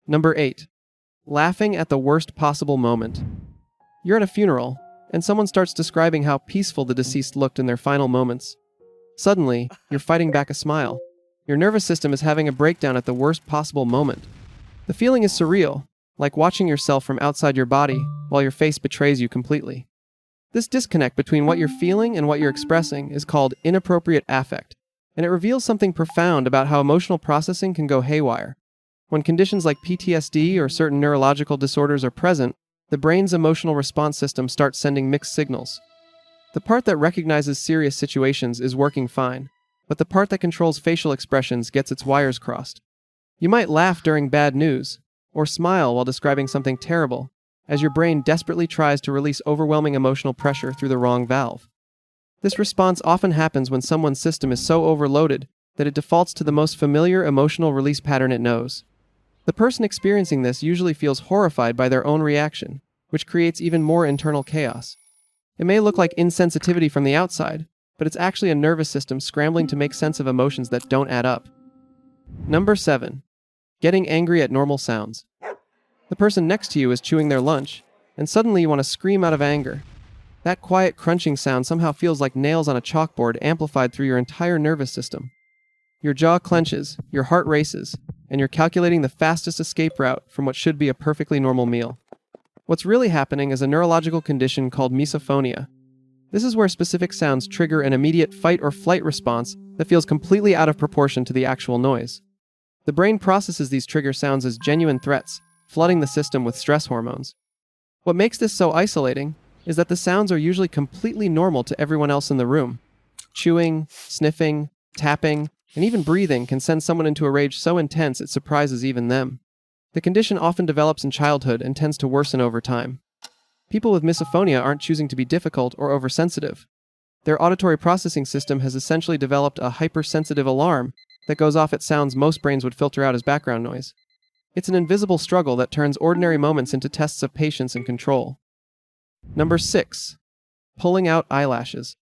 Number 8. Laughing at the worst possible moment. You're at a funeral, and someone starts describing how peaceful the deceased looked in their final moments. Suddenly, you're fighting back a smile. Your nervous system is having a breakdown at the worst possible moment. The feeling is surreal, like watching yourself from outside your body while your face betrays you completely. This disconnect between what you're feeling and what you're expressing is called inappropriate affect, and it reveals something profound about how emotional processing can go haywire. When conditions like PTSD or certain neurological disorders are present, the brain's emotional response system starts sending mixed signals. The part that recognizes serious situations is working fine, but the part that controls facial expressions gets its wires crossed. You might laugh during bad news, or smile while describing something terrible, as your brain desperately tries to release overwhelming emotional pressure through the wrong valve. This response often happens when someone's system is so overloaded that it defaults to the most familiar emotional release pattern it knows. The person experiencing this usually feels horrified by their own reaction, which creates even more internal chaos. It may look like insensitivity from the outside, but it's actually a nervous system scrambling to make sense of emotions that don't add up. Number 7. Getting angry at normal sounds. The person next to you is chewing their lunch, and suddenly you want to scream out of anger. That quiet crunching sound somehow feels like nails on a chalkboard amplified through your entire nervous system. Your jaw clenches, your heart races, and you're calculating the fastest escape route from what should be a perfectly normal meal. What's really happening is a neurological condition called misophonia. This is where specific sounds trigger an immediate fight or flight response that feels completely out of proportion to the actual noise. The brain processes these trigger sounds as genuine threats, flooding the system with stress hormones. What makes this so isolating is that the sounds are usually completely normal to everyone else in the room. Chewing, sniffing, tapping, and even breathing can send someone into a rage so intense it surprises even them. The condition often develops in childhood and tends to worsen over time. People with misophonia aren't choosing to be difficult or oversensitive. Their auditory processing system has essentially developed a hypersensitive alarm that goes off at sounds most brains would filter out as background noise. It's an invisible struggle that turns ordinary moments into tests of patience and control. Number 6. Pulling out eyelashes.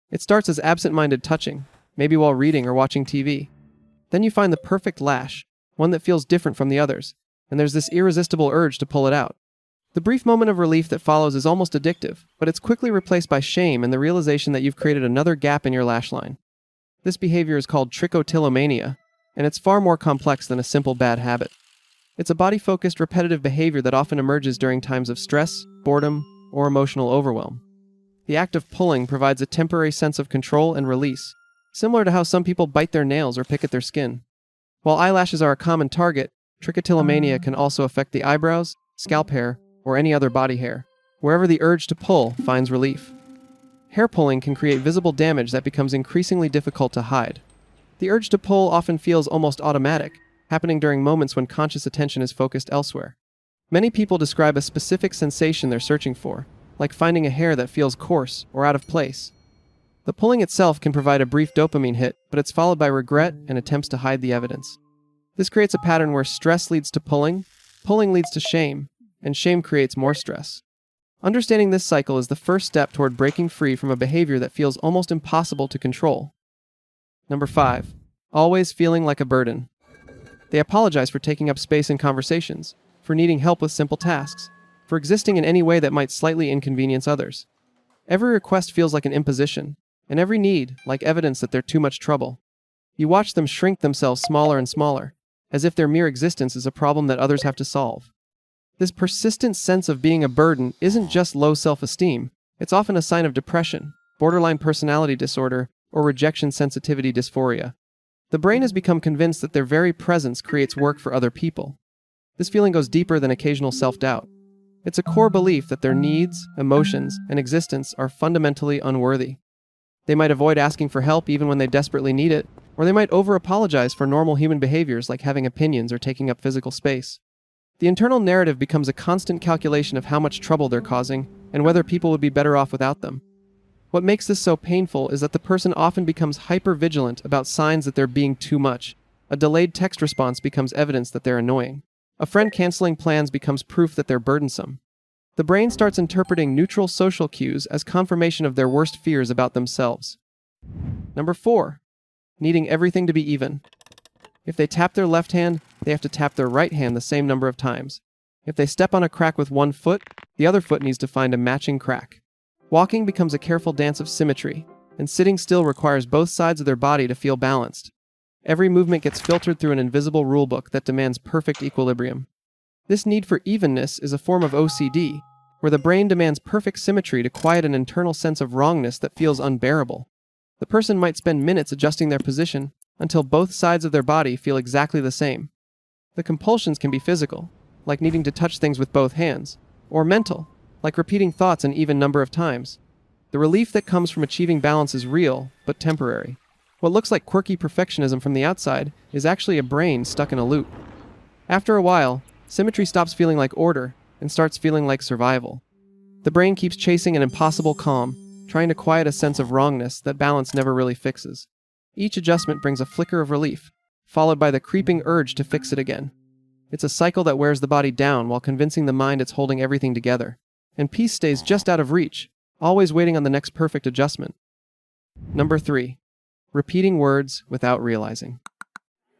It starts as absent-minded touching, maybe while reading or watching TV. Then you find the perfect lash, one that feels different from the others, and there's this irresistible urge to pull it out. The brief moment of relief that follows is almost addictive, but it's quickly replaced by shame and the realization that you've created another gap in your lash line. This behavior is called trichotillomania, and it's far more complex than a simple bad habit. It's a body-focused, repetitive behavior that often emerges during times of stress, boredom, or emotional overwhelm. The act of pulling provides a temporary sense of control and release, similar to how some people bite their nails or pick at their skin. While eyelashes are a common target, trichotillomania can also affect the eyebrows, scalp hair, or any other body hair, wherever the urge to pull finds relief. Hair pulling can create visible damage that becomes increasingly difficult to hide. The urge to pull often feels almost automatic, happening during moments when conscious attention is focused elsewhere. Many people describe a specific sensation they're searching for, like finding a hair that feels coarse or out of place. The pulling itself can provide a brief dopamine hit, but it's followed by regret and attempts to hide the evidence. This creates a pattern where stress leads to pulling leads to shame, and shame creates more stress. Understanding this cycle is the first step toward breaking free from a behavior that feels almost impossible to control. Number 5. Always feeling like a burden. They apologize for taking up space in conversations, for needing help with simple tasks, for existing in any way that might slightly inconvenience others. Every request feels like an imposition, and every need like evidence that they're too much trouble. You watch them shrink themselves smaller and smaller, as if their mere existence is a problem that others have to solve. This persistent sense of being a burden isn't just low self-esteem, it's often a sign of depression, borderline personality disorder, or rejection sensitivity dysphoria. The brain has become convinced that their very presence creates work for other people. This feeling goes deeper than occasional self-doubt. It's a core belief that their needs, emotions, and existence are fundamentally unworthy. They might avoid asking for help even when they desperately need it, or they might over-apologize for normal human behaviors like having opinions or taking up physical space. The internal narrative becomes a constant calculation of how much trouble they're causing and whether people would be better off without them. What makes this so painful is that the person often becomes hyper-vigilant about signs that they're being too much. A delayed text response becomes evidence that they're annoying. A friend canceling plans becomes proof that they're burdensome. The brain starts interpreting neutral social cues as confirmation of their worst fears about themselves. Number 4. Needing everything to be even. If they tap their left hand, they have to tap their right hand the same number of times. If they step on a crack with one foot, the other foot needs to find a matching crack. Walking becomes a careful dance of symmetry, and sitting still requires both sides of their body to feel balanced. Every movement gets filtered through an invisible rulebook that demands perfect equilibrium. This need for evenness is a form of OCD, where the brain demands perfect symmetry to quiet an internal sense of wrongness that feels unbearable. The person might spend minutes adjusting their position until both sides of their body feel exactly the same. The compulsions can be physical, like needing to touch things with both hands, or mental, like repeating thoughts an even number of times. The relief that comes from achieving balance is real, but temporary. What looks like quirky perfectionism from the outside is actually a brain stuck in a loop. After a while, symmetry stops feeling like order and starts feeling like survival. The brain keeps chasing an impossible calm, trying to quiet a sense of wrongness that balance never really fixes. Each adjustment brings a flicker of relief, followed by the creeping urge to fix it again. It's a cycle that wears the body down while convincing the mind it's holding everything together. And peace stays just out of reach, always waiting on the next perfect adjustment. Number 3. Repeating words without realizing.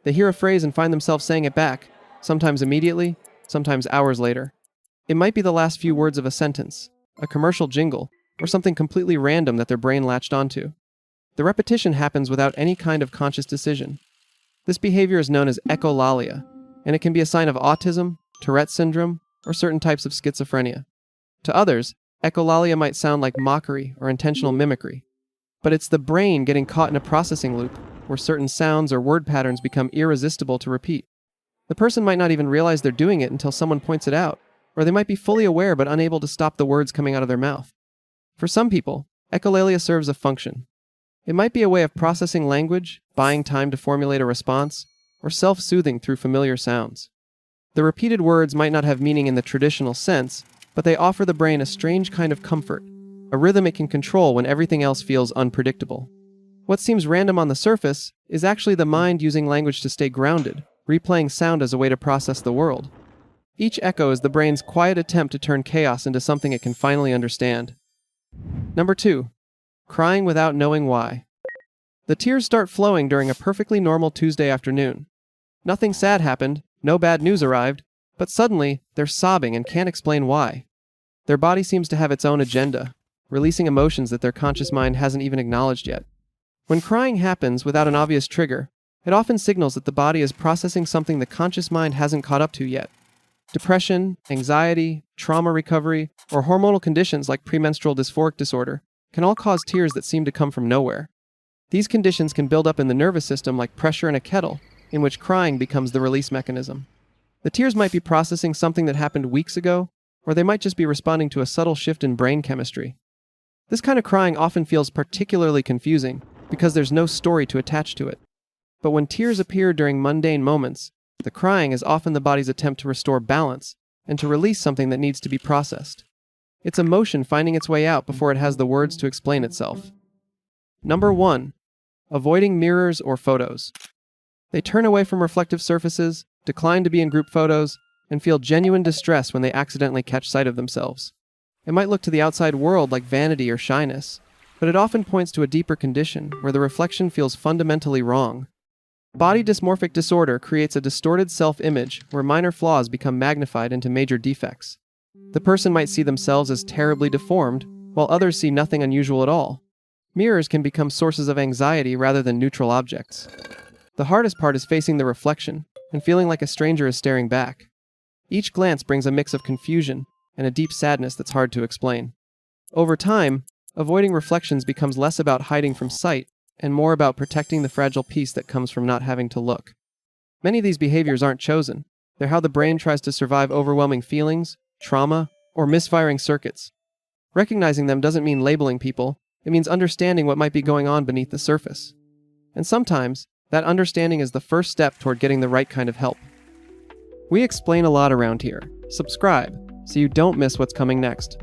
They hear a phrase and find themselves saying it back, sometimes immediately, sometimes hours later. It might be the last few words of a sentence, a commercial jingle, or something completely random that their brain latched onto. The repetition happens without any kind of conscious decision. This behavior is known as echolalia, and it can be a sign of autism, Tourette syndrome, or certain types of schizophrenia. To others, echolalia might sound like mockery or intentional mimicry, but it's the brain getting caught in a processing loop where certain sounds or word patterns become irresistible to repeat. The person might not even realize they're doing it until someone points it out, or they might be fully aware but unable to stop the words coming out of their mouth. For some people, echolalia serves a function. It might be a way of processing language, buying time to formulate a response, or self-soothing through familiar sounds. The repeated words might not have meaning in the traditional sense, but they offer the brain a strange kind of comfort, a rhythm it can control when everything else feels unpredictable. What seems random on the surface is actually the mind using language to stay grounded, replaying sound as a way to process the world. Each echo is the brain's quiet attempt to turn chaos into something it can finally understand. Number 2. Crying without knowing why. The tears start flowing during a perfectly normal Tuesday afternoon. Nothing sad happened, no bad news arrived, but suddenly, they're sobbing and can't explain why. Their body seems to have its own agenda, releasing emotions that their conscious mind hasn't even acknowledged yet. When crying happens without an obvious trigger, it often signals that the body is processing something the conscious mind hasn't caught up to yet. Depression, anxiety, trauma recovery, or hormonal conditions like premenstrual dysphoric disorder can all cause tears that seem to come from nowhere. These conditions can build up in the nervous system like pressure in a kettle, in which crying becomes the release mechanism. The tears might be processing something that happened weeks ago, or they might just be responding to a subtle shift in brain chemistry. This kind of crying often feels particularly confusing because there's no story to attach to it. But when tears appear during mundane moments, the crying is often the body's attempt to restore balance and to release something that needs to be processed. It's emotion finding its way out before it has the words to explain itself. Number 1. Avoiding mirrors or photos. They turn away from reflective surfaces, decline to be in group photos, and feel genuine distress when they accidentally catch sight of themselves. It might look to the outside world like vanity or shyness, but it often points to a deeper condition where the reflection feels fundamentally wrong. Body dysmorphic disorder creates a distorted self-image where minor flaws become magnified into major defects. The person might see themselves as terribly deformed, while others see nothing unusual at all. Mirrors can become sources of anxiety rather than neutral objects. The hardest part is facing the reflection and feeling like a stranger is staring back. Each glance brings a mix of confusion and a deep sadness that's hard to explain. Over time, avoiding reflections becomes less about hiding from sight and more about protecting the fragile peace that comes from not having to look. Many of these behaviors aren't chosen. They're how the brain tries to survive overwhelming feelings, trauma, or misfiring circuits. Recognizing them doesn't mean labeling people, it means understanding what might be going on beneath the surface. And sometimes, that understanding is the first step toward getting the right kind of help. We explain a lot around here. Subscribe, so you don't miss what's coming next.